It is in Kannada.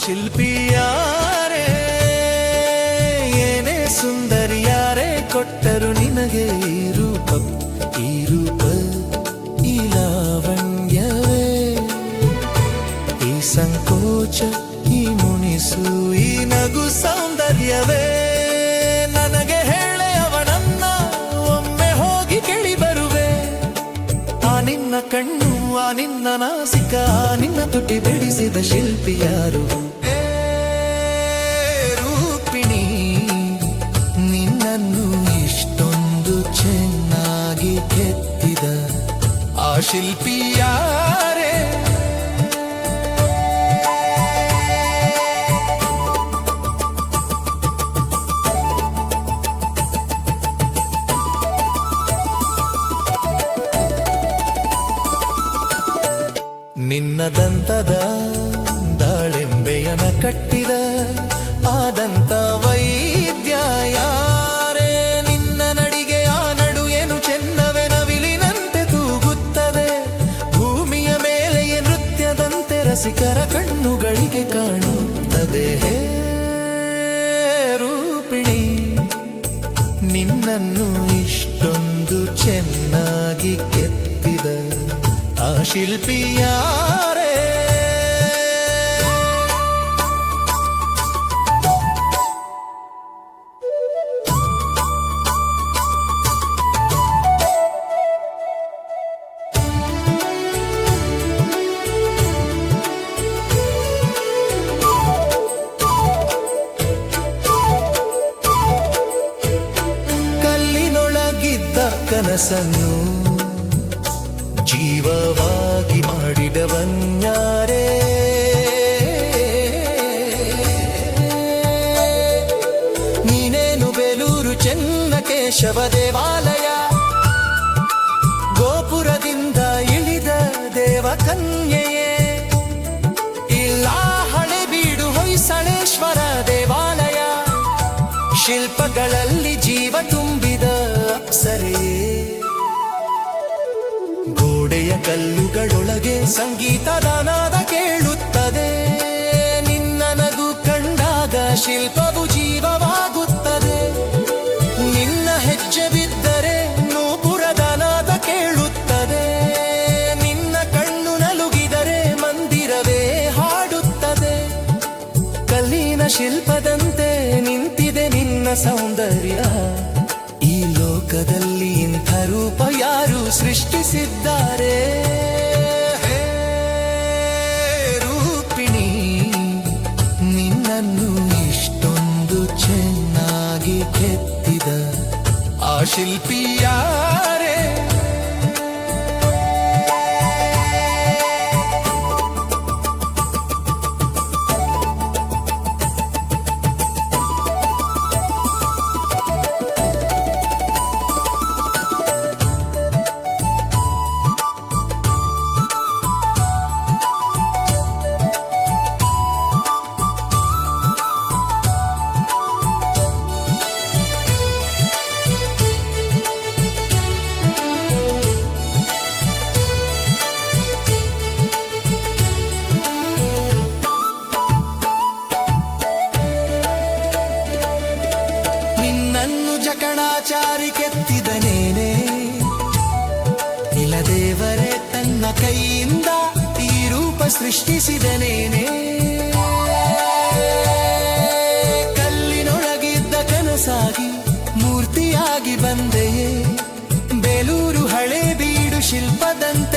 ಶಿಲ್ಪಿಯಾರೇ ಏನೇ ಸುಂದರಿಯಾರೇ ಕೊಟ್ಟರು ನಿನಗೆ ಈ ರೂಪ ಈ ಲಾವಣ್ಯವೇ ಈ ಸಂಕೋಚ ಈ ಮುನಿಸು ಈ ನಗು ಸೌಂದರ್ಯವೇ ನನಗೆ ಹೇಳೆ ಅವನನ್ನ ಒಮ್ಮೆ ಹೋಗಿ ಕೇಳಿ ಬರುವೆ ಆ ನಿನ್ನ ಕಣ್ಣು ಆ ನಿನ್ನ ನಾಸಿಕ ಆ ನಿನ್ನ ತುಟಿ ಬಿಡಿಸಿದ ಶಿಲ್ಪಿಯಾರು ರೂಪಿಣಿ ನಿನ್ನನ್ನು ಇಷ್ಟೊಂದು ಚೆನ್ನಾಗಿ ಕೆತ್ತಿದ ಆ ಶಿಲ್ಪಿಯಾರೇ ನಿನ್ನ ದಂತದ ದಾಳಿಂಬೆಯನ ಕಟ್ಟಿದ ಆದಂತ ವೈದ್ಯ ಯಾರೇ ನಿನ್ನ ನಡಿಗೆ ಆ ನಡು ಏನು ಚೆನ್ನವೇ ನವಿಲಿನಂತೆ ತೂಗುತ್ತದೆ ಭೂಮಿಯ ಮೇಲೆಯೇ ನೃತ್ಯದಂತೆ ರಸಿಕರ ಕಣ್ಣುಗಳಿಗೆ ಕಾಣುತ್ತದೆ ರೂಪಿಣಿ ನಿನ್ನನ್ನು ಇಷ್ಟೊಂದು ಚೆನ್ನಾಗಿ ಕೆತ್ತಿದ ಆ ಶಿಲ್ಪಿಯಾರೇ ಕಲ್ಲಿನೊಳಗಿದ್ದ ಕನಸನ್ನು ಜೀವವಾಗಿ ಮಾಡಿದವನ್ಯಾರೇ ನೀನೇನು ಬೇಲೂರು ಚೆನ್ನಕೇಶವ ದೇವಾಲಯ ಗೋಪುರದಿಂದ ಇಳಿದ ದೇವಕನ್ಯೆಯೇ ಇಲ್ಲ ಹಳೆಬೀಡು ಹೊಯ್ಸಳೇಶ್ವರ ದೇವಾಲಯ ಶಿಲ್ಪಗಳಲ್ಲಿ ಜೀವ ತುಂಬಿದ ಅಪ್ಸರೆಯೇ ಗೋಡೆಯ ಕಲ್ಲುಗಳೊಳಗೆ ಸಂಗೀತದ ನಾದ ಕೇಳುತ್ತದೆ ನಿನ್ನ ನಗು ಕಂಡಾಗ ಶಿಲ್ಪವು ಜೀವವಾಗುತ್ತದೆ ನಿನ್ನ ಹೆಜ್ಜೆ ಬಿದ್ದರೆ ನೂಪುರದ ನಾದ ಕೇಳುತ್ತದೆ ನಿನ್ನ ಕಣ್ಣು ನಲುಗಿದರೆ ಮಂದಿರವೇ ಹಾಡುತ್ತದೆ ಕಲ್ಲಿನ ಶಿಲ್ಪದಂತೆ ನಿಂತಿದೆ ನಿನ್ನ ಸೌಂದರ್ಯ ಈ ಲೋಕದಲ್ಲಿ ಇಂಥ ರೂಪ ಯಾರು ಸೃಷ್ಟಿಸಿದ್ದಾರೆ ರೂಪಿಣಿ ನಿನ್ನನ್ನು ಇಷ್ಟೊಂದು ಚೆನ್ನಾಗಿ ಕೆತ್ತಿದ ಆ ಶಿಲ್ಪಿಯಾರೇ ಜಕಣಾಚಾರಿ ಕೆತ್ತಿದನೇನೆ ಇಲದೇವರೇ ತನ್ನ ಕೈಯಿಂದ ಈ ರೂಪ ಸೃಷ್ಟಿಸಿದನೇನೆ ಕಲ್ಲಿನೊಳಗಿದ್ದ ಕನಸಾಗಿ ಮೂರ್ತಿಯಾಗಿ ಬಂದೆಯೇ ಬೇಲೂರು ಹಳೇಬೀಡು ಶಿಲ್ಪದಂತೆ